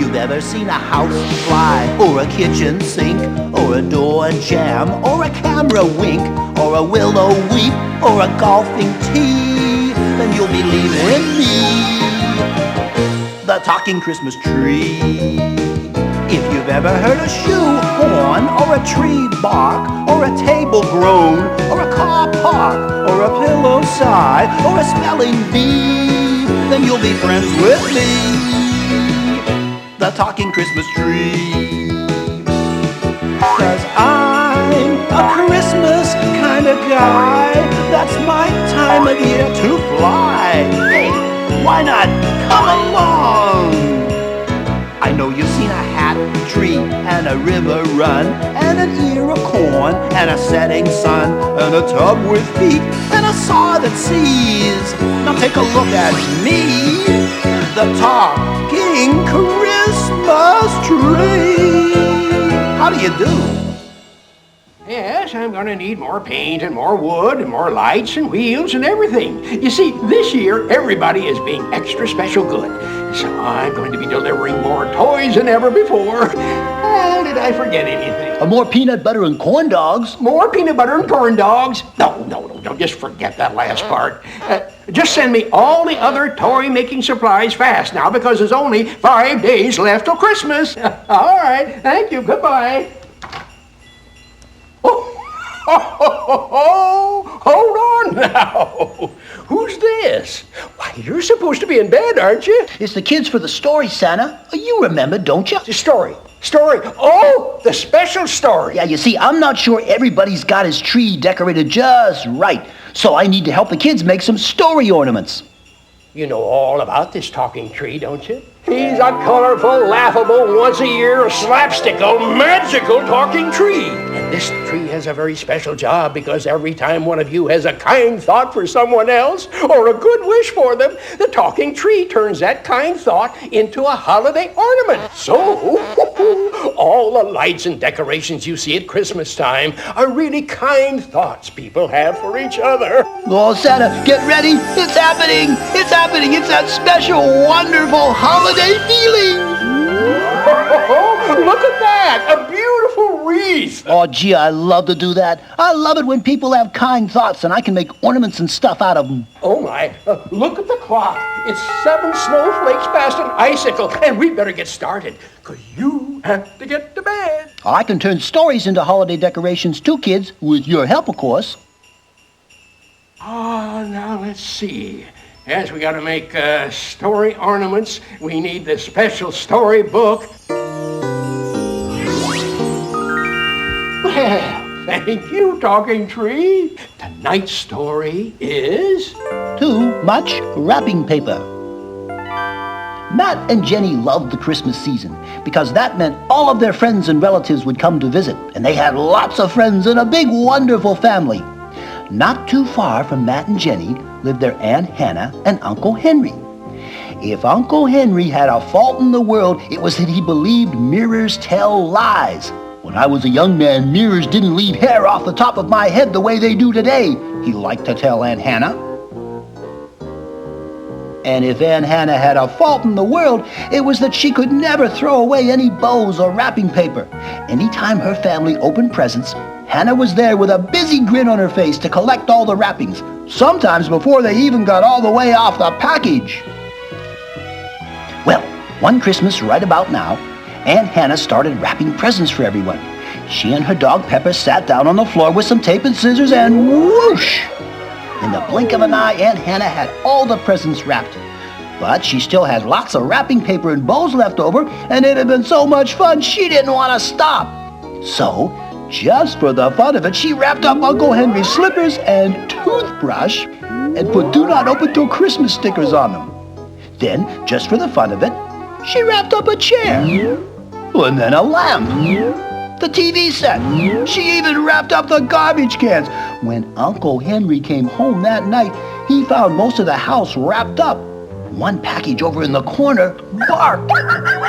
you've ever seen a house fly, or a kitchen sink, or a door jam, or a camera wink, or a willow weep, or a golfing tee, then you'll believe in me, the talking Christmas tree. If you've ever heard a shoe horn, or a tree bark, or a table groan, or a car park, or a pillow sigh, or a spelling bee, then you'll be friends with me, the talking Christmas tree. 'Cause I'm a Christmas kind of guy, that's my time of year to fly. Hey, why not come along? I know you've seen a hat tree, and a river run, and an ear of corn, and a setting sun, and a tub with feet, and a saw that sees. Now take a look at me, the talking Christmas tree. How do you do? Yes, I'm going to need more paint and more wood and more lights and wheels and everything. You see, this year, everybody is being extra special good. So I'm going to be delivering more toys than ever before. Did I forget anything? More peanut butter and corn dogs. More peanut butter and corn dogs? No, don't just forget that last part. Just send me all the other toy-making supplies fast now, because there's only 5 days left till Christmas. All right, thank you, goodbye. Oh, hold on now. Who's this? Why, you're supposed to be in bed, aren't you? It's the kids for the story, Santa. You remember, don't you? The story. Oh, the special story. Yeah, you see, I'm not sure everybody's got his tree decorated just right. So I need to help the kids make some story ornaments. You know all about this talking tree, don't you? He's a colorful, laughable, once-a-year, slapstickle, magical talking tree. And this tree has a very special job, because every time one of you has a kind thought for someone else, or a good wish for them, the talking tree turns that kind thought into a holiday ornament. So, all the lights and decorations you see at Christmas time are really kind thoughts people have for each other. Oh, Santa, get ready. It's happening. It's happening. It's that special, wonderful holiday feeling. Look at that! A beautiful wreath! Oh, gee, I love to do that. I love it when people have kind thoughts and I can make ornaments and stuff out of them. Oh, my. Look at the clock. It's 7 snowflakes past an icicle, and we better get started, because you have to get to bed. I can turn stories into holiday decorations too, kids, with your help, of course. Now let's see. Yes, we got to make story ornaments. We need the special story book. Well, thank you, Talking Tree. Tonight's story is... Too much wrapping paper. Matt and Jenny loved the Christmas season because that meant all of their friends and relatives would come to visit, and they had lots of friends and a big, wonderful family. Not too far from Matt and Jenny lived their Aunt Hannah and Uncle Henry. If Uncle Henry had a fault in the world, it was that he believed mirrors tell lies. When I was a young man, mirrors didn't leave hair off the top of my head the way they do today, he liked to tell Aunt Hannah. And if Aunt Hannah had a fault in the world, it was that she could never throw away any bows or wrapping paper. Anytime her family opened presents, Hannah was there with a busy grin on her face to collect all the wrappings, sometimes before they even got all the way off the package. Well, one Christmas right about now, Aunt Hannah started wrapping presents for everyone. She and her dog Pepper sat down on the floor with some tape and scissors, and whoosh! In the blink of an eye, Aunt Hannah had all the presents wrapped. But she still had lots of wrapping paper and bows left over, and it had been so much fun she didn't want to stop. So, just for the fun of it, she wrapped up Uncle Henry's slippers and toothbrush and put "Do Not Open Till Christmas" stickers on them. Then, just for the fun of it, she wrapped up a chair, and then a lamp, the TV set. She even wrapped up the garbage cans. When Uncle Henry came home that night, he found most of the house wrapped up. One package over in the corner barked.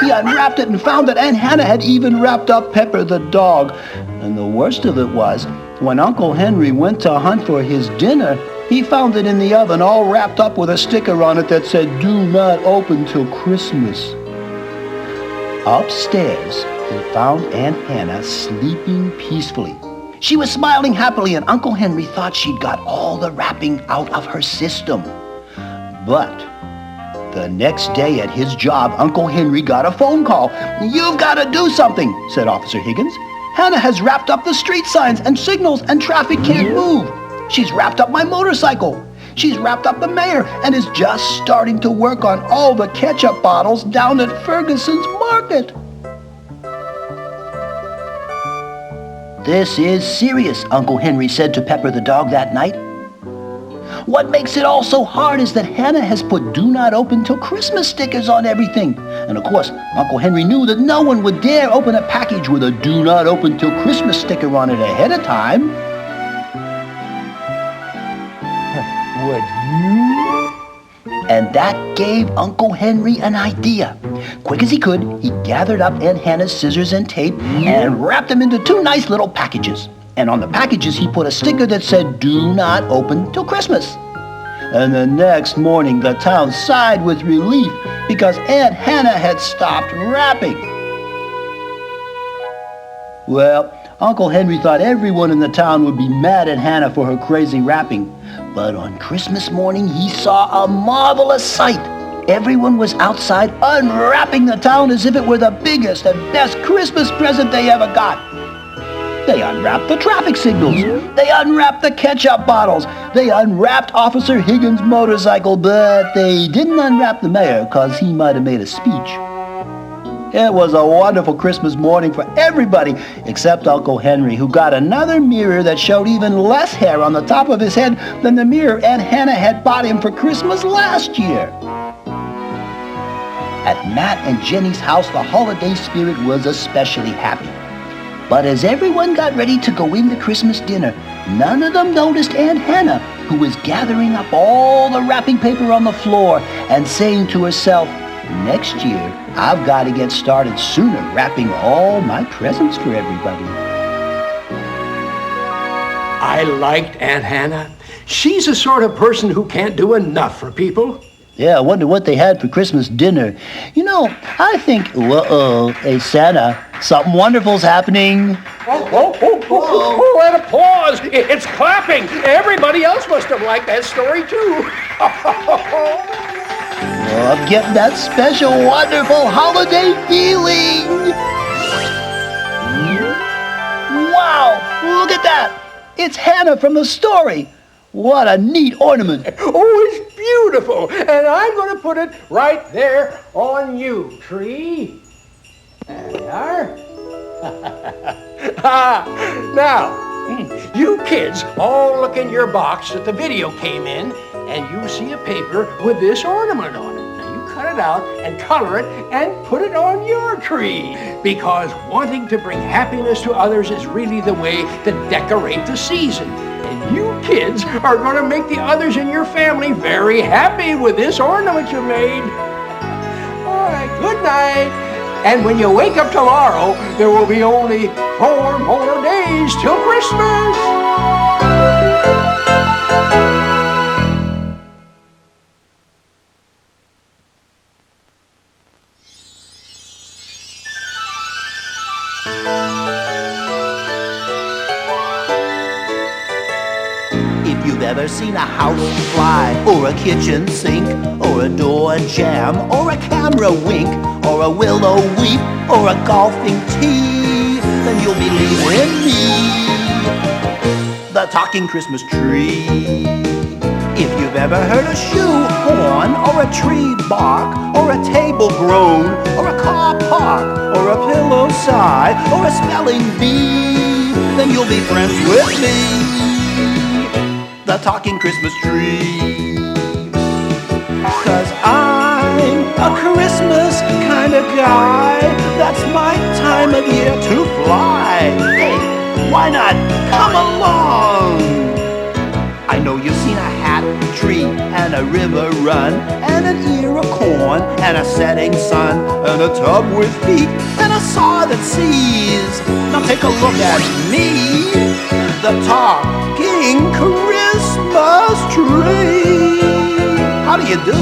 He unwrapped it and found that Aunt Hannah had even wrapped up Pepper the dog. And the worst of it was, when Uncle Henry went to hunt for his dinner, he found it in the oven all wrapped up with a sticker on it that said, "Do not open till Christmas." Upstairs, he found Aunt Hannah sleeping peacefully. She was smiling happily, and Uncle Henry thought she'd got all the wrapping out of her system. But the next day at his job, Uncle Henry got a phone call. "You've got to do something," said Officer Higgins. "Hannah has wrapped up the street signs and signals, and traffic can't move. She's wrapped up my motorcycle. She's wrapped up the mayor and is just starting to work on all the ketchup bottles down at Ferguson's Market." "This is serious," Uncle Henry said to Pepper the dog that night. "What makes it all so hard is that Hannah has put 'Do Not Open Till Christmas' stickers on everything." And of course, Uncle Henry knew that no one would dare open a package with a "Do Not Open Till Christmas" sticker on it ahead of time. Would you? And that gave Uncle Henry an idea. Quick as he could, he gathered up Aunt Hannah's scissors and tape and wrapped them into 2 nice little packages. And on the packages, he put a sticker that said, "Do Not Open Till Christmas." And the next morning, the town sighed with relief because Aunt Hannah had stopped wrapping. Well, Uncle Henry thought everyone in the town would be mad at Hannah for her crazy wrapping. But on Christmas morning, he saw a marvelous sight. Everyone was outside unwrapping the town as if it were the biggest and best Christmas present they ever got. They unwrapped the traffic signals. They unwrapped the ketchup bottles. They unwrapped Officer Higgins' motorcycle, but they didn't unwrap the mayor because he might have made a speech. It was a wonderful Christmas morning for everybody except Uncle Henry, who got another mirror that showed even less hair on the top of his head than the mirror Aunt Hannah had bought him for Christmas last year. At Matt and Jenny's house, the holiday spirit was especially happy. But as everyone got ready to go into Christmas dinner, none of them noticed Aunt Hannah, who was gathering up all the wrapping paper on the floor and saying to herself, "Next year, I've got to get started sooner wrapping all my presents for everybody." I liked Aunt Hannah. She's the sort of person who can't do enough for people. Yeah, I wonder what they had for Christmas dinner. You know, I think, hey Santa, something wonderful's happening. Oh, and applause. It's clapping. Everybody else must have liked that story too. Oh, I'm getting that special, wonderful holiday feeling. Wow, look at that. It's Hannah from the story. What a neat ornament. Oh, it's beautiful. And I'm going to put it right there on you, tree. There we are. Now, you kids all look in your box that the video came in, and you see a paper with this ornament on it. Now, you cut it out and color it and put it on your tree, because wanting to bring happiness to others is really the way to decorate the season. And you kids are going to make the others in your family very happy with this ornament you made. All right, good night. And when you wake up tomorrow, there will be only 4 more days till Christmas. If you've ever seen a house fly, or a kitchen sink, or a door jam, or a camera wink, or a willow weep, or a golfing tee, then you'll believe in me, the talking Christmas tree. If you've ever heard a shoe horn, or a tree bark, or a table groan, or a car park, or a pillow sigh, or a spelling bee, then you'll be friends with me, the talking Christmas tree. 'Cause I'm a Christmas kind of guy. That's my time of year to fly. Hey, why not come along? I know you've seen a hat, tree, and a river run, and an ear of corn, and a setting sun, and a tub with feet, and a saw that sees. Now take a look at me, the talking Christmas tree. How do you do?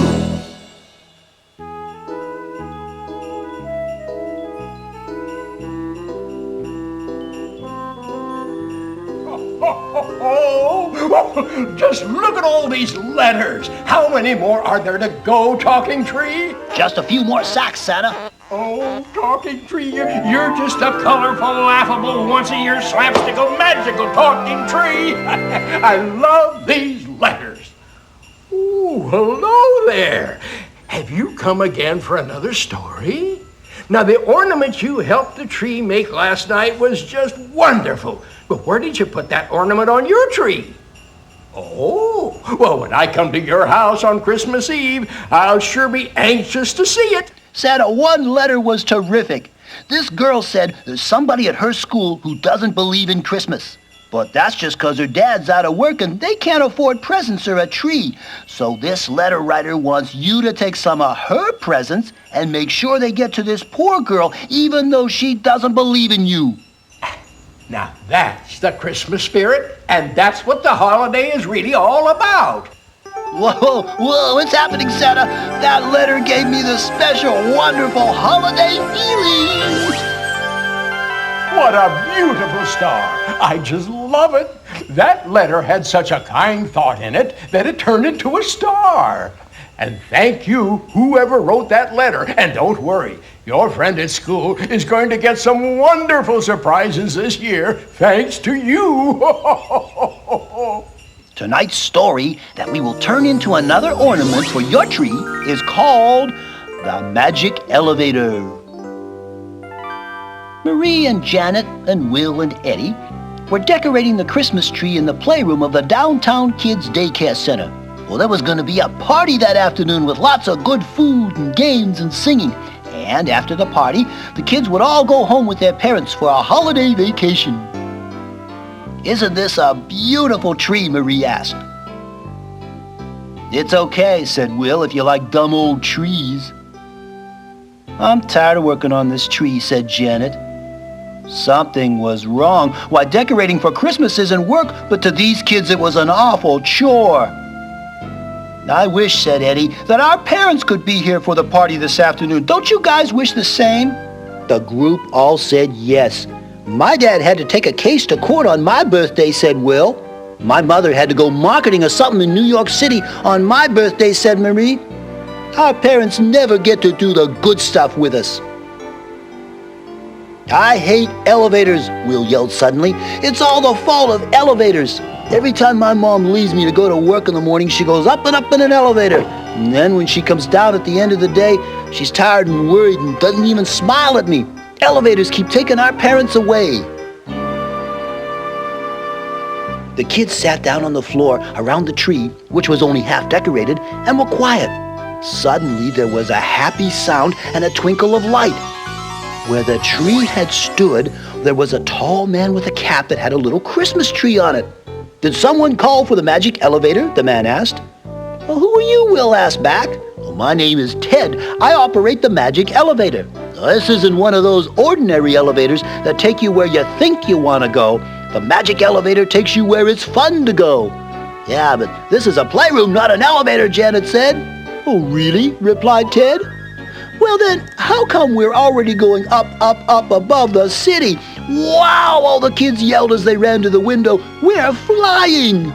Oh, just look at all these letters. How many more are there to go, Talking Tree? Just a few more sacks, Santa. Oh, Talking Tree, you're just a colorful, laughable, once-a-year, slapstickle, magical Talking Tree. I love these letters. Ooh, hello there. Have you come again for another story? Now, the ornament you helped the tree make last night was just wonderful. But where did you put that ornament on your tree? Oh, well, when I come to your house on Christmas Eve, I'll sure be anxious to see it. Santa, one letter was terrific. This girl said there's somebody at her school who doesn't believe in Christmas. But that's just 'cause her dad's out of work and they can't afford presents or a tree. So this letter writer wants you to take some of her presents and make sure they get to this poor girl, even though she doesn't believe in you. Now that's the Christmas spirit, and that's what the holiday is really all about. Whoa, what's happening, Santa? That letter gave me the special, wonderful holiday feeling. What a beautiful star. I just love it. That letter had such a kind thought in it that it turned into a star. And thank you, whoever wrote that letter. And don't worry, your friend at school is going to get some wonderful surprises this year, thanks to you. Tonight's story that we will turn into another ornament for your tree is called The Magic Elevator. Marie and Janet and Will and Eddie were decorating the Christmas tree in the playroom of the Downtown Kids Daycare Center. Well, there was going to be a party that afternoon with lots of good food and games and singing. And after the party, the kids would all go home with their parents for a holiday vacation. "Isn't this a beautiful tree?" Marie asked. "It's okay," said Will, "if you like dumb old trees." "I'm tired of working on this tree," said Janet. Something was wrong. Why, decorating for Christmas isn't work, but to these kids it was an awful chore. "I wish," said Eddie, "that our parents could be here for the party this afternoon. Don't you guys wish the same?" The group all said yes. "My dad had to take a case to court on my birthday," said Will. "My mother had to go marketing or something in New York City on my birthday," said Marie. "Our parents never get to do the good stuff with us." "I hate elevators," Will yelled suddenly. "It's all the fault of elevators. Every time my mom leaves me to go to work in the morning, she goes up and up in an elevator. And then when she comes down at the end of the day, she's tired and worried and doesn't even smile at me. Elevators keep taking our parents away." The kids sat down on the floor around the tree, which was only half decorated, and were quiet. Suddenly there was a happy sound and a twinkle of light. Where the tree had stood, there was a tall man with a cap that had a little Christmas tree on it. "Did someone call for the magic elevator?" the man asked. "Well, who are you?" Will asked back. "Well, my name is Ted. I operate the magic elevator. This isn't one of those ordinary elevators that take you where you think you want to go. The magic elevator takes you where it's fun to go." "Yeah, but this is a playroom, not an elevator," Janet said. "Oh, really?" replied Ted. "Well then, how come we're already going up, up, up above the city?" "Wow!" all the kids yelled as they ran to the window. "We're flying!"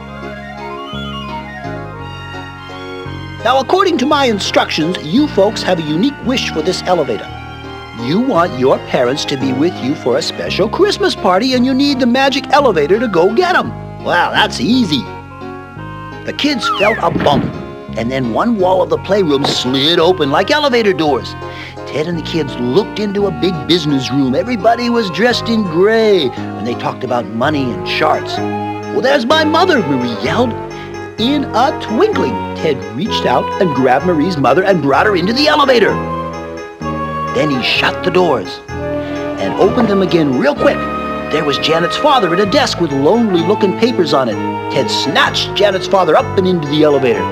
Now, according to my instructions, you folks have a unique wish for this elevator. You want your parents to be with you for a special Christmas party, and you need the magic elevator to go get them. Well, that's easy. The kids felt a bump, and then one wall of the playroom slid open like elevator doors. Ted and the kids looked into a big business room. Everybody was dressed in gray, and they talked about money and charts. "Well, there's my mother," Marie yelled. In a twinkling, Ted reached out and grabbed Marie's mother and brought her into the elevator. Then he shut the doors and opened them again real quick. There was Janet's father at a desk with lonely-looking papers on it. Ted snatched Janet's father up and into the elevator.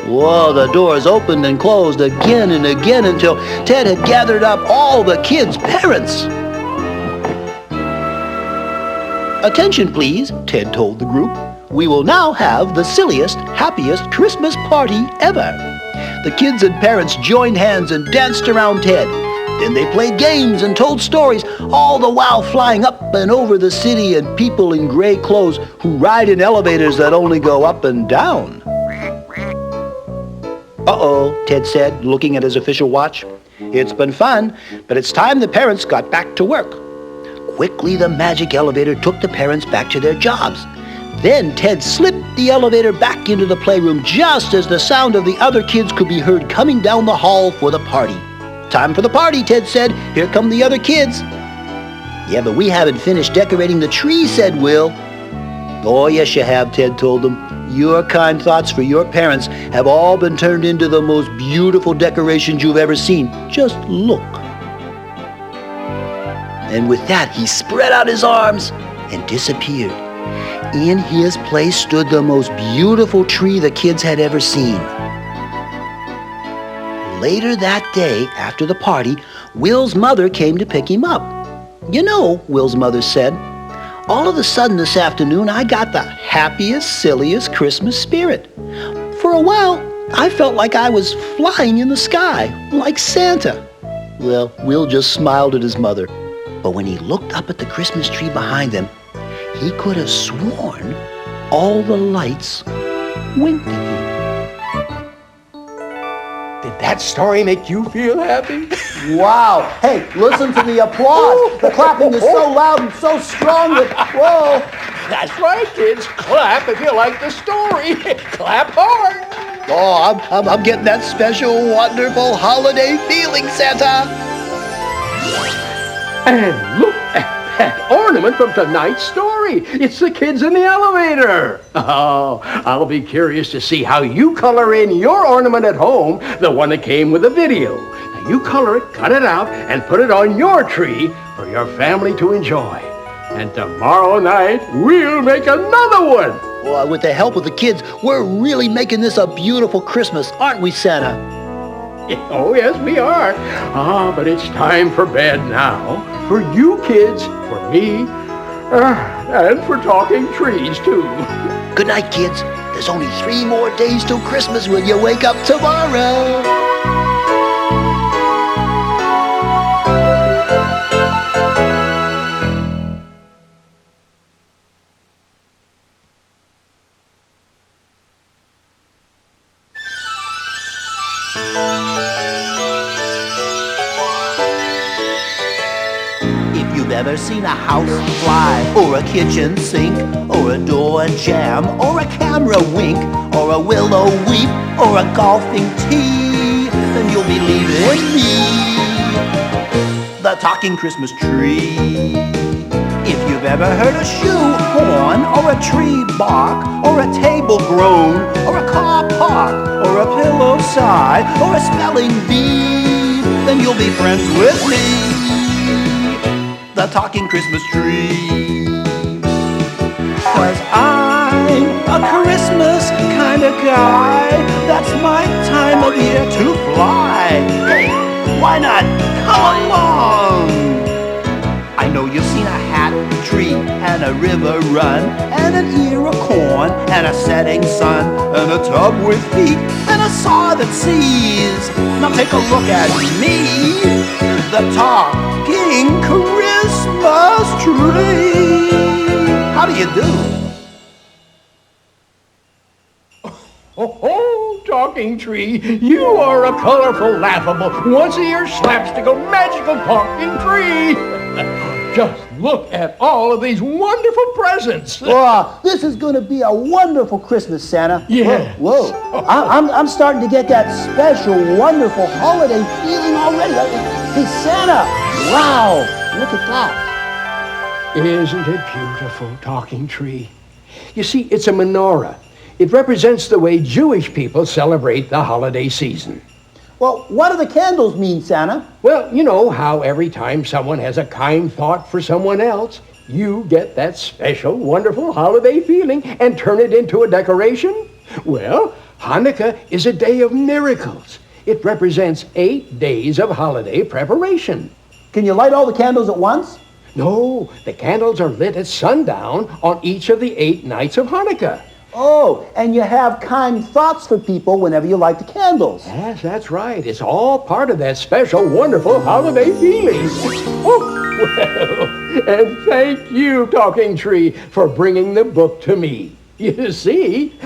Whoa, the doors opened and closed again and again until Ted had gathered up all the kids' parents. "Attention, please," Ted told the group. "We will now have the silliest, happiest Christmas party ever." The kids and parents joined hands and danced around Ted. Then they played games and told stories, all the while flying up and over the city and people in gray clothes who ride in elevators that only go up and down. Uh-oh, Ted said, looking at his official watch. It's been fun, but it's time the parents got back to work. Quickly, the magic elevator took the parents back to their jobs. Then Ted slipped the elevator back into the playroom just as the sound of the other kids could be heard coming down the hall for the party. Time for the party, Ted said. Here come the other kids. Yeah, but we haven't finished decorating the tree, said Will. Oh, yes, you have, Ted told them. Your kind thoughts for your parents have all been turned into the most beautiful decorations you've ever seen. Just look. And with that, he spread out his arms and disappeared. In his place stood the most beautiful tree the kids had ever seen. Later that day, after the party, Will's mother came to pick him up. You know, Will's mother said, all of a sudden this afternoon, I got the happiest, silliest Christmas spirit. For a while, I felt like I was flying in the sky, like Santa. Well, Will just smiled at his mother. But when he looked up at the Christmas tree behind them, he could have sworn all the lights winked at him. Did that story make you feel happy? Wow. Hey, listen to the applause. The clapping is so loud and so strong that, whoa. That's right, kids. Clap if you like the story. Clap hard. Oh, I'm getting that special, wonderful holiday feeling, Santa. And look at that ornament from tonight's story. It's the kids in the elevator. Oh, I'll be curious to see how you color in your ornament at home, the one that came with the video. Now you color it, cut it out, and put it on your tree for your family to enjoy. And tomorrow night, we'll make another one. Well, with the help of the kids, we're really making this a beautiful Christmas, aren't we, Santa? Oh, yes, we are. But it's time for bed now. For you kids, for me, and for talking trees, too. Good night, kids. There's only 3 more days till Christmas when you wake up tomorrow. If you've ever seen a house fly, or a kitchen sink, or a door jam, or a camera wink, or a willow weep, or a golfing tee, then you'll believe in me, the talking Christmas tree. If you've ever heard a shoe horn, or a tree bark, or a table groan, or a car park, or a pillow sigh, or a spelling bee, then you'll be friends with me, the talking Christmas tree. 'Cause I'm a Christmas kind of guy, that's my time of year to fly. Hey, why not come along? I know you've seen a hat tree, and a river run, and an ear of corn, and a setting sun, and a tub with feet, and a saw that sees. Now take a look at me, the talking Christmas tree. How do you do? Oh, talking tree, you are a colorful, laughable, once-a-year slapstickle, magical talking tree. Just look at all of these wonderful presents. Wow, this is going to be a wonderful Christmas, Santa. Yes. Whoa. I'm starting to get that special, wonderful holiday feeling already. Hey, Santa. Wow. Look at that. Isn't it beautiful, talking tree? You see, it's a menorah. It represents the way Jewish people celebrate the holiday season. Well, what do the candles mean, Santa? Well, you know how every time someone has a kind thought for someone else, you get that special, wonderful holiday feeling and turn it into a decoration? Well, Hanukkah is a day of miracles. It represents 8 days of holiday preparation. Can you light all the candles at once? No, the candles are lit at sundown on each of the 8 nights of Hanukkah. Oh, and you have kind thoughts for people whenever you light the candles. Yes, that's right. It's all part of that special, wonderful holiday feeling. Oh, well, and thank you, Talking Tree, for bringing the book to me. You see,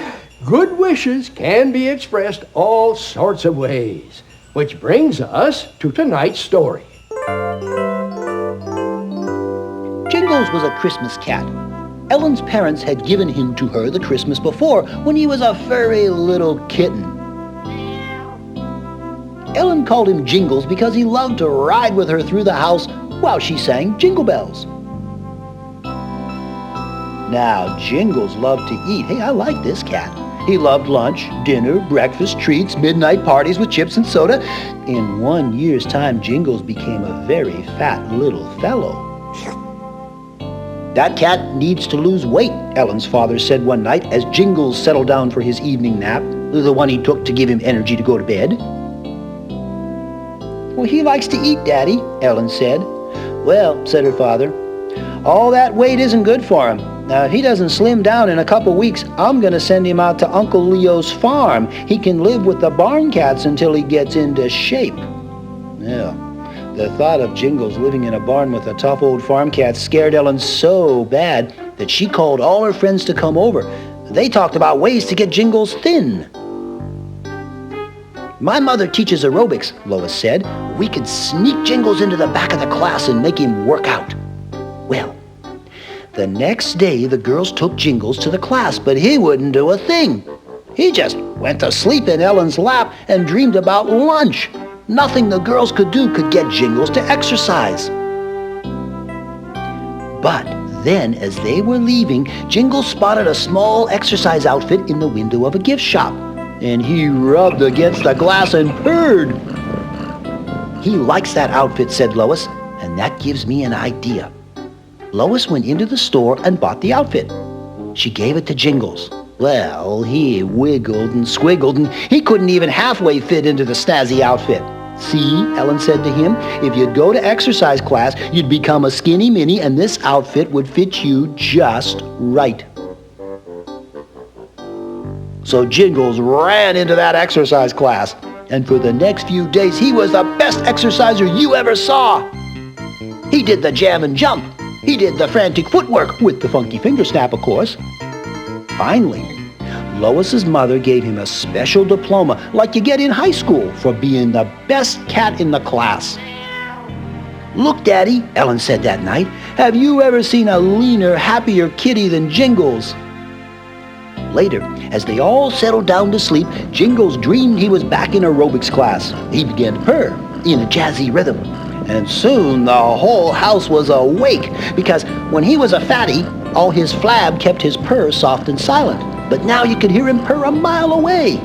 good wishes can be expressed all sorts of ways, which brings us to tonight's story. Jingles was a Christmas cat. Ellen's parents had given him to her the Christmas before when he was a furry little kitten. Ellen called him Jingles because he loved to ride with her through the house while she sang Jingle Bells. Now, Jingles loved to eat. Hey, I like this cat. He loved lunch, dinner, breakfast, treats, midnight parties with chips and soda. In 1 year's time, Jingles became a very fat little fellow. That cat needs to lose weight, Ellen's father said one night as Jingles settled down for his evening nap, the one he took to give him energy to go to bed. Well, he likes to eat, Daddy, Ellen said. Well, said her father, all that weight isn't good for him. Now, if he doesn't slim down in a couple weeks, I'm going to send him out to Uncle Leo's farm. He can live with the barn cats until he gets into shape. Yeah. The thought of Jingles living in a barn with a tough old farm cat scared Ellen so bad that she called all her friends to come over. They talked about ways to get Jingles thin. My mother teaches aerobics, Lois said. We could sneak Jingles into the back of the class and make him work out. Well, the next day the girls took Jingles to the class, but he wouldn't do a thing. He just went to sleep in Ellen's lap and dreamed about lunch. Nothing the girls could do could get Jingles to exercise. But then, as they were leaving, Jingles spotted a small exercise outfit in the window of a gift shop, and he rubbed against the glass and purred. He likes that outfit, said Lois, and that gives me an idea. Lois went into the store and bought the outfit. She gave it to Jingles. Well, he wiggled and squiggled, and he couldn't even halfway fit into the snazzy outfit. See, Ellen said to him, if you'd go to exercise class, you'd become a skinny mini, and this outfit would fit you just right. So Jingles ran into that exercise class, and for the next few days, he was the best exerciser you ever saw. He did the jam and jump. He did the frantic footwork, with the funky finger snap, of course. Finally, Lois's mother gave him a special diploma like you get in high school for being the best cat in the class. Look, Daddy, Ellen said that night, have you ever seen a leaner, happier kitty than Jingles? Later, as they all settled down to sleep, Jingles dreamed he was back in aerobics class. He began to purr in a jazzy rhythm. And soon the whole house was awake because when he was a fatty, all his flab kept his purr soft and silent. But now you could hear him purr a mile away.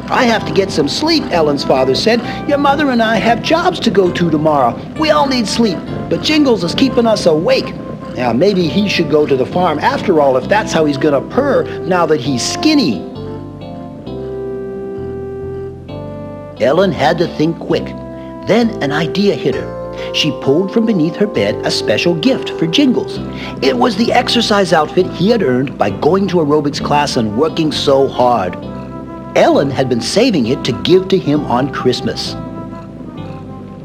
I have to get some sleep, Ellen's father said. Your mother and I have jobs to go to tomorrow. We all need sleep, but Jingles is keeping us awake. Now, maybe he should go to the farm after all if that's how he's going to purr now that he's skinny. Ellen had to think quick. Then an idea hit her. She pulled from beneath her bed a special gift for Jingles. It was the exercise outfit he had earned by going to aerobics class and working so hard. Ellen had been saving it to give to him on Christmas.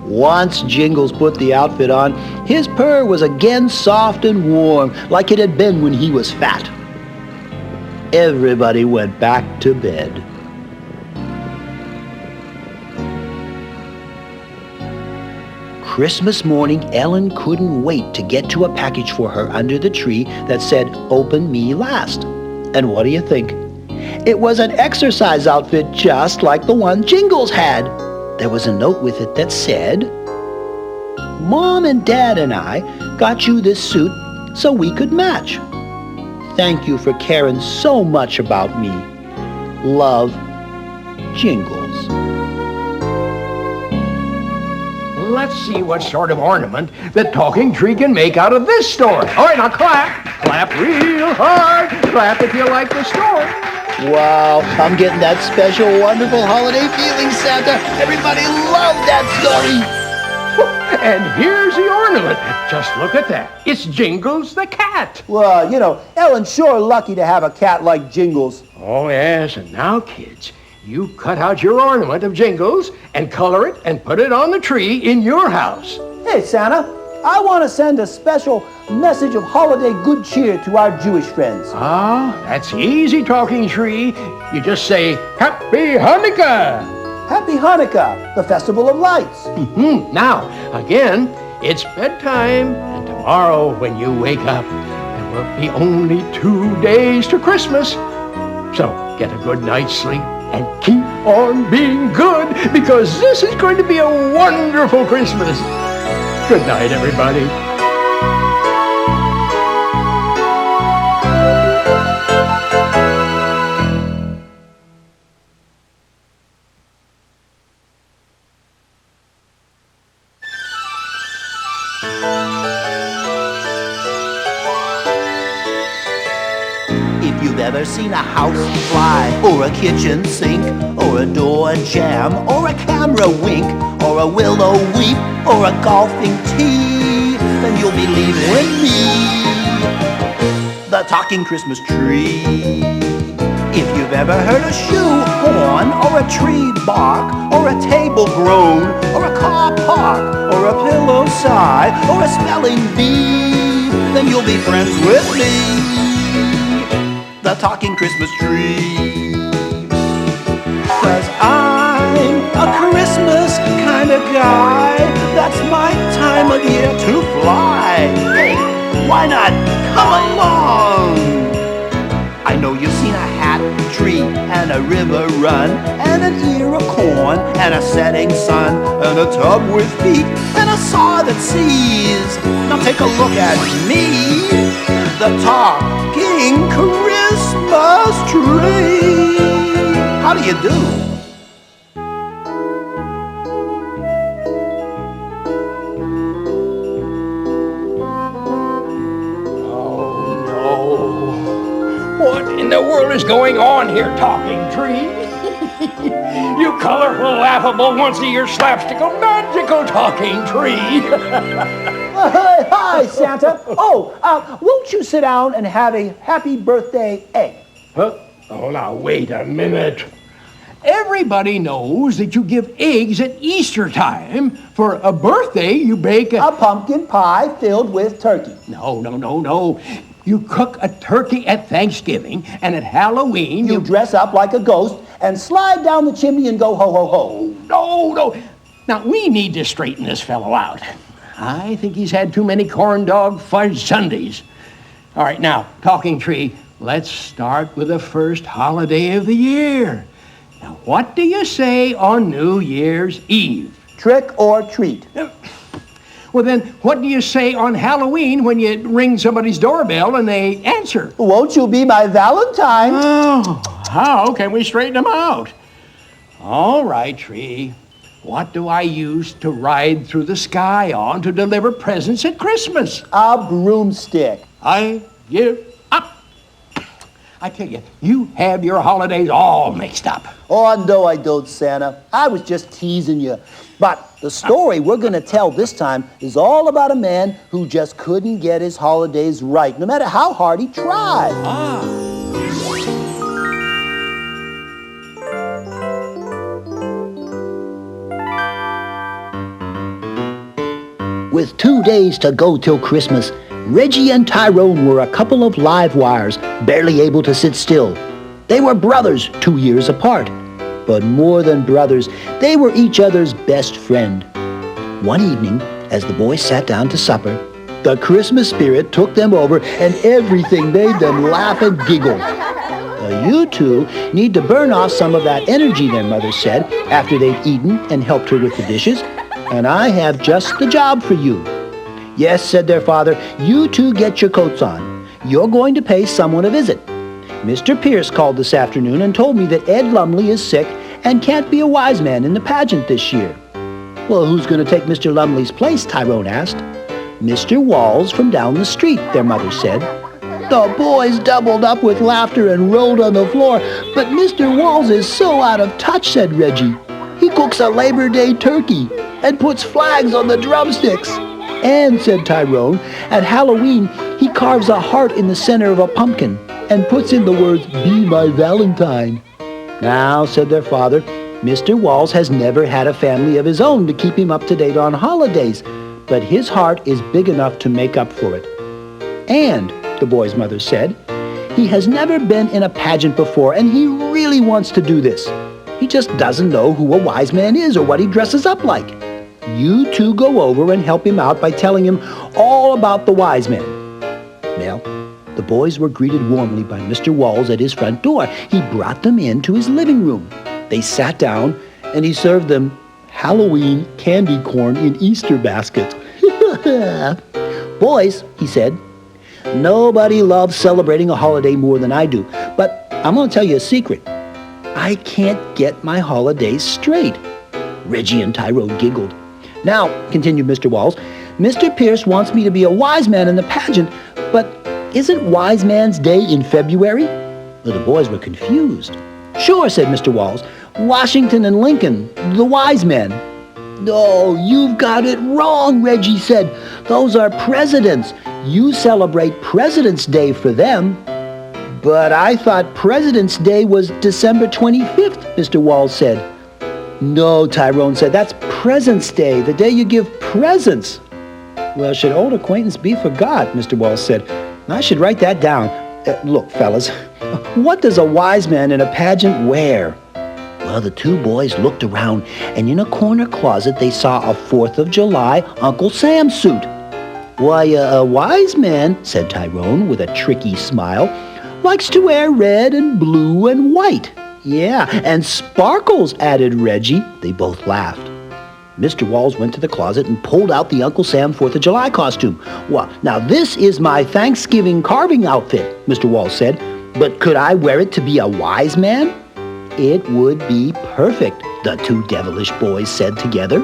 Once Jingles put the outfit on, his purr was again soft and warm, like it had been when he was fat. Everybody went back to bed. Christmas morning, Ellen couldn't wait to get to a package for her under the tree that said, "Open me last." And what do you think? It was an exercise outfit just like the one Jingles had. There was a note with it that said, "Mom and Dad and I got you this suit so we could match. Thank you for caring so much about me. Love, Jingles." Let's see what sort of ornament the Talking Tree can make out of this story. All right, now clap. Clap real hard. Clap if you like the story. Wow, I'm getting that special, wonderful holiday feeling, Santa. Everybody loved that story. And here's the ornament. Just look at that. It's Jingles the cat. Well, Ellen's sure lucky to have a cat like Jingles. Oh, yes. And now, kids, you cut out your ornament of Jingles and color it and put it on the tree in your house. Hey, Santa, I want to send a special message of holiday good cheer to our Jewish friends. Ah, that's easy, Talking Tree. You just say, Happy Hanukkah. Happy Hanukkah, the festival of lights. Now, again, it's bedtime, and tomorrow when you wake up, there will be only 2 days to Christmas. So get a good night's sleep and keep on being good, because this is going to be a wonderful Christmas. Good night, everybody. If you've ever seen a house fly, or a kitchen sink, or a door jam, or a camera wink, or a willow weep, or a golfing tee, then you'll be leaving with me, the talking Christmas tree. If you've ever heard a shoe horn, or a tree bark, or a table groan, or a car park, or a pillow sigh, or a spelling bee, then you'll be friends with me, the talking Christmas tree. 'Cause I'm a Christmas kind of guy. That's my time of year to fly. Hey, why not come along? I know you've seen a hat tree and a river run and an ear of corn and a setting sun and a tub with feet and a saw that sees. Now take a look at me, the talking Christmas tree. How do you do? What in the world is going on here, Talking Tree? You colorful, laughable, once-a-year slapstickle, magical Talking Tree. Hi, Santa. Won't you sit down and have a happy birthday egg? Huh? Oh, now, wait a minute. Everybody knows that you give eggs at Easter time. For a birthday, you bake A pumpkin pie filled with turkey. No. You cook a turkey at Thanksgiving, and at Halloween, You dress up like a ghost and slide down the chimney and go ho, ho, ho. No. Now, we need to straighten this fellow out. I think he's had too many corn dog fudge sundaes. All right, now, Talking Tree, let's start with the first holiday of the year. Now, what do you say on New Year's Eve? Trick or treat. Well, then, what do you say on Halloween when you ring somebody's doorbell and they answer? Won't you be my Valentine? Oh, how can we straighten them out? All right, Tree. What do I use to ride through the sky on to deliver presents at Christmas? A broomstick. I give up. I tell you, you have your holidays all mixed up. Oh, no, I don't, Santa. I was just teasing you. But the story we're going to tell this time is all about a man who just couldn't get his holidays right, no matter how hard he tried. With 2 days to go till Christmas, Reggie and Tyrone were a couple of live wires, barely able to sit still. They were brothers 2 years apart. But more than brothers, they were each other's best friend. One evening, as the boys sat down to supper, the Christmas spirit took them over and everything made them laugh and giggle. You two need to burn off some of that energy, their mother said, after they'd eaten and helped her with the dishes. And I have just the job for you. Yes, said their father, you two get your coats on. You're going to pay someone a visit. Mr. Pierce called this afternoon and told me that Ed Lumley is sick and can't be a wise man in the pageant this year. Well, who's going to take Mr. Lumley's place, Tyrone asked. Mr. Walls from down the street, their mother said. The boys doubled up with laughter and rolled on the floor. But Mr. Walls is so out of touch, said Reggie. He cooks a Labor Day turkey. and puts flags on the drumsticks. And, said Tyrone, at Halloween, he carves a heart in the center of a pumpkin and puts in the words, "Be my Valentine." Now, said their father, Mr. Walls has never had a family of his own to keep him up to date on holidays, but his heart is big enough to make up for it. And, the boy's mother said, he has never been in a pageant before, and he really wants to do this. He just doesn't know who a wise man is or what he dresses up like. You two go over and help him out by telling him all about the wise man. Well, the boys were greeted warmly by Mr. Walls at his front door. He brought them into his living room. They sat down, and he served them Halloween candy corn in Easter baskets. "Boys," he said, "nobody loves celebrating a holiday more than I do, but I'm going to tell you a secret. I can't get my holidays straight." Reggie and Tyrone giggled. "Now," continued Mr. Walls, "Mr. Pierce wants me to be a wise man in the pageant, but isn't Wise Man's Day in February?" Well, the boys were confused. "Sure," said Mr. Walls, "Washington and Lincoln, the wise men." "No, you've got it wrong," Reggie said. "Those are presidents. You celebrate President's Day for them." "But I thought President's Day was December 25th, Mr. Walls said. "No," Tyrone said, "that's President's Day, the day you give presents." "Well, should old acquaintance be forgot," Mr. Walls said. "I should write that down. Look, fellas, what does a wise man in a pageant wear?" Well, the two boys looked around, and in a corner closet they saw a 4th of July Uncle Sam suit. "Why, a wise man," said Tyrone with a tricky smile, "likes to wear red and blue and white." "Yeah, and sparkles," added Reggie. They both laughed. Mr. Walls went to the closet and pulled out the Uncle Sam 4th of July costume. "Well, now this is my Thanksgiving carving outfit," Mr. Walls said, "but could I wear it to be a wise man?" "It would be perfect," the two devilish boys said together.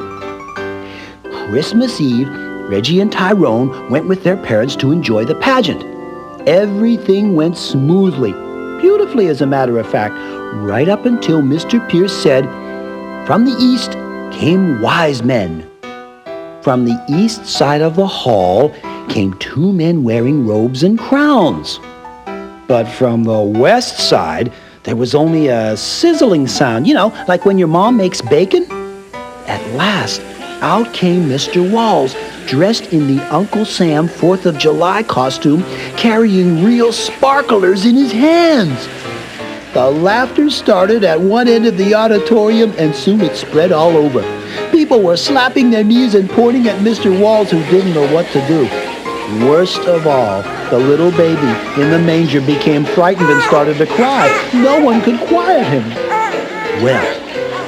Christmas Eve, Reggie and Tyrone went with their parents to enjoy the pageant. Everything went smoothly, beautifully as a matter of fact, right up until Mr. Pierce said, "From the east came wise men." From the east side of the hall came two men wearing robes and crowns. But from the west side, there was only a sizzling sound, like when your mom makes bacon. At last, out came Mr. Walls, dressed in the Uncle Sam 4th of July costume, carrying real sparklers in his hands. The laughter started at one end of the auditorium, and soon it spread all over. People were slapping their knees and pointing at Mr. Walls, who didn't know what to do. Worst of all, the little baby in the manger became frightened and started to cry. No one could quiet him. Well,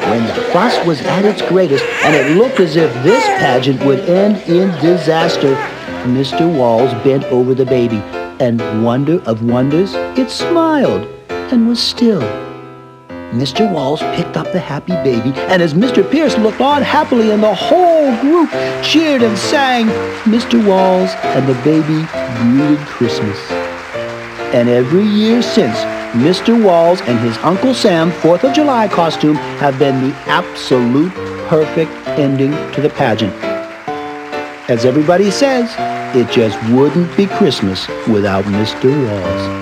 when the fuss was at its greatest, and it looked as if this pageant would end in disaster, Mr. Walls bent over the baby, and wonder of wonders, it smiled and was still. Mr. Walls picked up the happy baby, and as Mr. Pierce looked on happily, and the whole group cheered and sang, Mr. Walls and the baby greeted Christmas. And every year since, Mr. Walls and his Uncle Sam 4th of July costume have been the absolute perfect ending to the pageant. As everybody says, it just wouldn't be Christmas without Mr. Walls.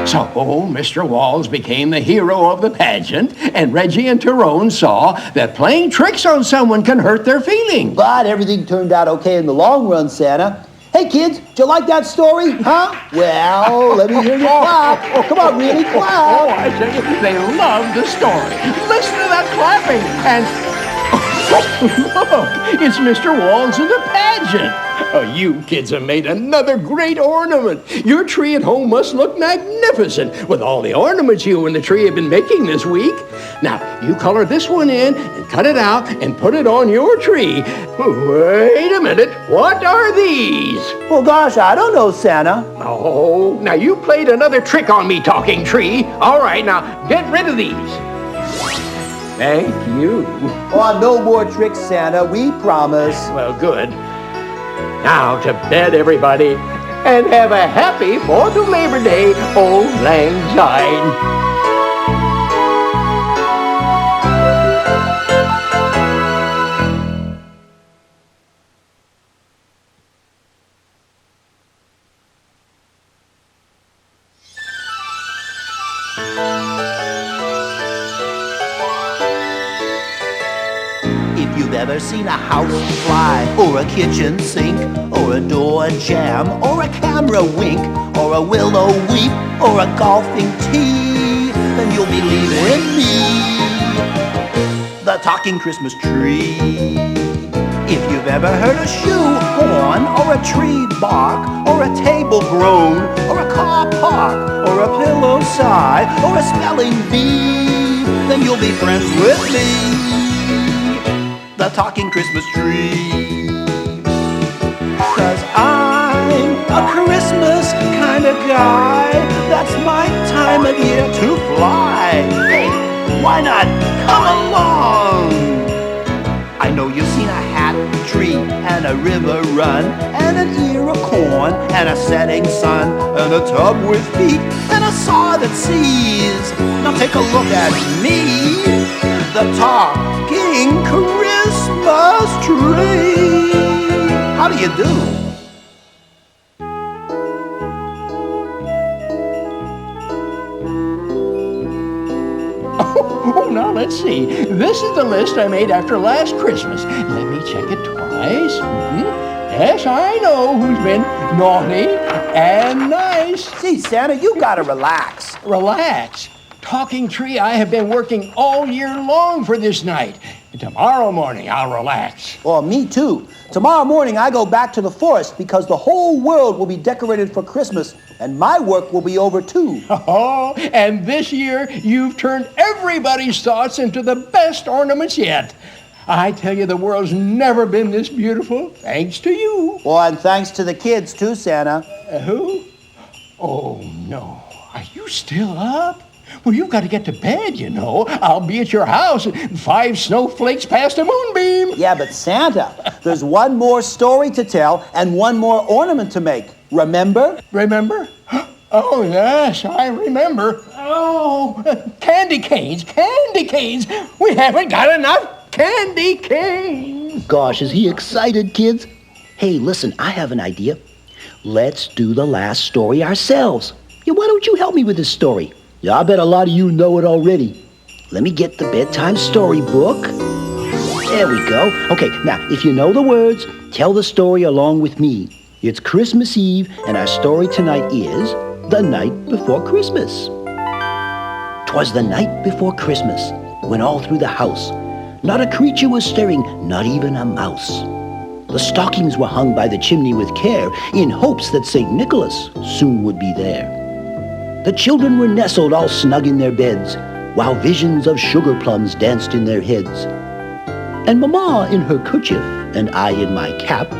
So Mr. Walls became the hero of the pageant, and Reggie and Tyrone saw that playing tricks on someone can hurt their feelings. But everything turned out okay in the long run, Santa. Hey, kids, did you like that story? Huh? Well, let me hear you clap. Come on, really clap. Oh, I tell you, they loved the story. Listen to that clapping, and look, it's Mr. Walls in the pageant. Oh, you kids have made another great ornament. Your tree at home must look magnificent with all the ornaments you and the tree have been making this week. Now, you color this one in and cut it out and put it on your tree. Wait a minute. What are these? Well, gosh, I don't know, Santa. Oh, now you played another trick on me, talking tree. All right, now get rid of these. Thank you. Oh, no more tricks, Santa. We promise. Well, good. Now to bed, everybody, and have a happy 4th of Labor Day, Old Lang Syne. If you've ever seen a house fly, or a kitchen sink, or a door jam, or a camera wink, or a willow weep, or a golfing tee, then you'll believe in me, the talking Christmas tree. If you've ever heard a shoe horn, or a tree bark, or a table groan, or a car park, or a pillow sigh, or a spelling bee, then you'll be friends with me, the talking Christmas tree. 'Cause I'm a Christmas kind of guy, that's my time of year to fly. Hey, why not come along? I know you've seen a hat tree, and a river run, and an ear of corn, and a setting sun, and a tub with feet, and a saw that sees. Now take a look at me, the talking Christmas tree. How do you do? Oh, now let's see. This is the list I made after last Christmas. Let me check it twice. Yes, I know who's been naughty and nice. See, Santa, you gotta relax. Relax. Talking Tree, I have been working all year long for this night. Tomorrow morning, I'll relax. Well, me too. Tomorrow morning, I go back to the forest because the whole world will be decorated for Christmas, and my work will be over too. Oh, and this year, you've turned everybody's thoughts into the best ornaments yet. I tell you, the world's never been this beautiful, thanks to you. Well, and thanks to the kids too, Santa. Who? Oh, no. Are you still up? Well, you've got to get to bed, you know. I'll be at your house 5 snowflakes past a moonbeam. Yeah, but Santa, there's one more story to tell and one more ornament to make. Remember? Remember? Oh, yes, I remember. Oh, candy canes, candy canes. We haven't got enough candy canes. Gosh, is he excited, kids? Hey, listen, I have an idea. Let's do the last story ourselves. Yeah, why don't you help me with this story? Yeah, I bet a lot of you know it already. Let me get the bedtime story book. There we go. Okay, now, if you know the words, tell the story along with me. It's Christmas Eve, and our story tonight is The Night Before Christmas. 'Twas the night before Christmas, when all through the house, not a creature was stirring, not even a mouse. The stockings were hung by the chimney with care, in hopes that St. Nicholas soon would be there. The children were nestled all snug in their beds, while visions of sugar plums danced in their heads. And Mamma in her kerchief, and I in my cap,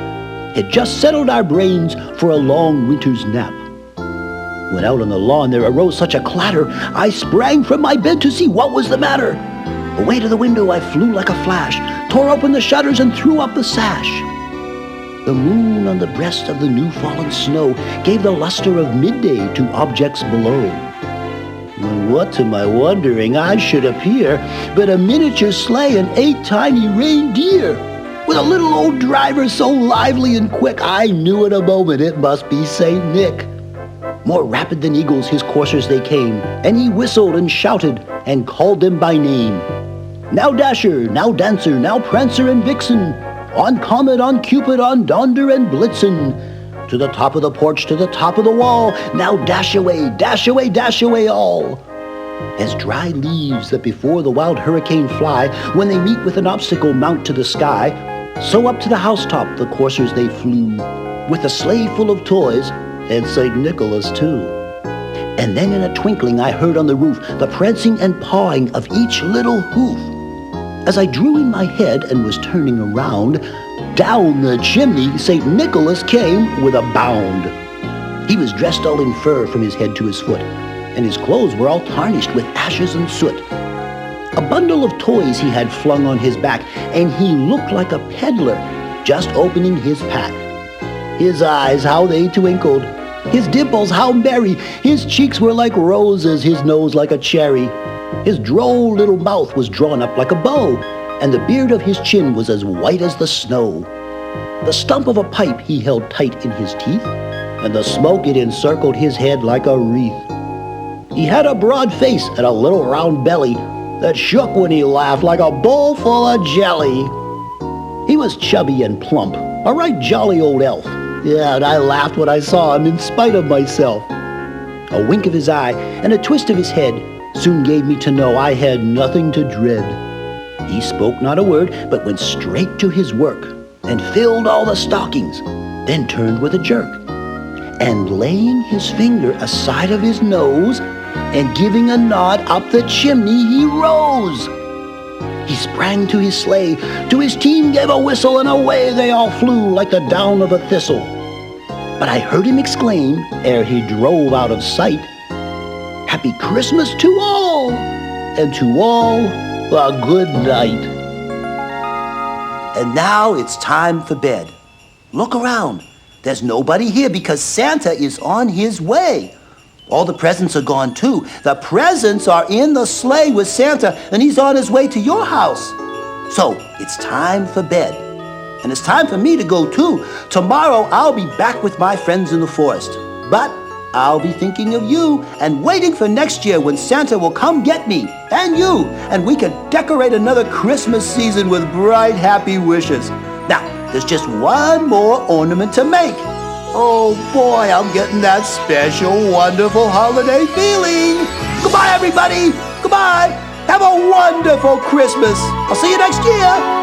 had just settled our brains for a long winter's nap. When out on the lawn there arose such a clatter, I sprang from my bed to see what was the matter. Away to the window I flew like a flash, tore open the shutters and threw up the sash. The moon on the breast of the new-fallen snow gave the luster of midday to objects below. When what to my wondering I should appear but a miniature sleigh and 8 tiny reindeer, with a little old driver so lively and quick I knew in a moment it must be Saint Nick. More rapid than eagles his coursers they came, and he whistled and shouted and called them by name. Now Dasher, now Dancer, now Prancer and Vixen, on Comet, on Cupid, on Donder and Blitzen, to the top of the porch, to the top of the wall, now dash away, dash away, dash away all. As dry leaves that before the wild hurricane fly, when they meet with an obstacle mount to the sky, so up to the housetop the coursers they flew, with a sleigh full of toys, and St. Nicholas too. And then in a twinkling I heard on the roof the prancing and pawing of each little hoof. As I drew in my head and was turning around, down the chimney St. Nicholas came with a bound. He was dressed all in fur from his head to his foot, and his clothes were all tarnished with ashes and soot. A bundle of toys he had flung on his back, and he looked like a peddler just opening his pack. His eyes, how they twinkled, his dimples, how merry, his cheeks were like roses, his nose like a cherry. His droll little mouth was drawn up like a bow, and the beard of his chin was as white as the snow. The stump of a pipe he held tight in his teeth, and the smoke it encircled his head like a wreath. He had a broad face and a little round belly that shook when he laughed like a bowl full of jelly. He was chubby and plump, a right jolly old elf. Yeah, and I laughed when I saw him in spite of myself. A wink of his eye and a twist of his head soon gave me to know I had nothing to dread. He spoke not a word, but went straight to his work and filled all the stockings, then turned with a jerk. And laying his finger aside of his nose and giving a nod up the chimney, he rose. He sprang to his sleigh, to his team gave a whistle, and away they all flew like the down of a thistle. But I heard him exclaim, ere he drove out of sight, "Happy Christmas to all, and to all a good night." And now it's time for bed. Look around. There's nobody here because Santa is on his way. All the presents are gone too. The presents are in the sleigh with Santa, and he's on his way to your house. So it's time for bed. And it's time for me to go too. Tomorrow I'll be back with my friends in the forest. But I'll be thinking of you and waiting for next year when Santa will come get me and you, and we can decorate another Christmas season with bright, happy wishes. Now, there's just one more ornament to make. Oh boy, I'm getting that special, wonderful holiday feeling. Goodbye, everybody. Goodbye. Have a wonderful Christmas. I'll see you next year.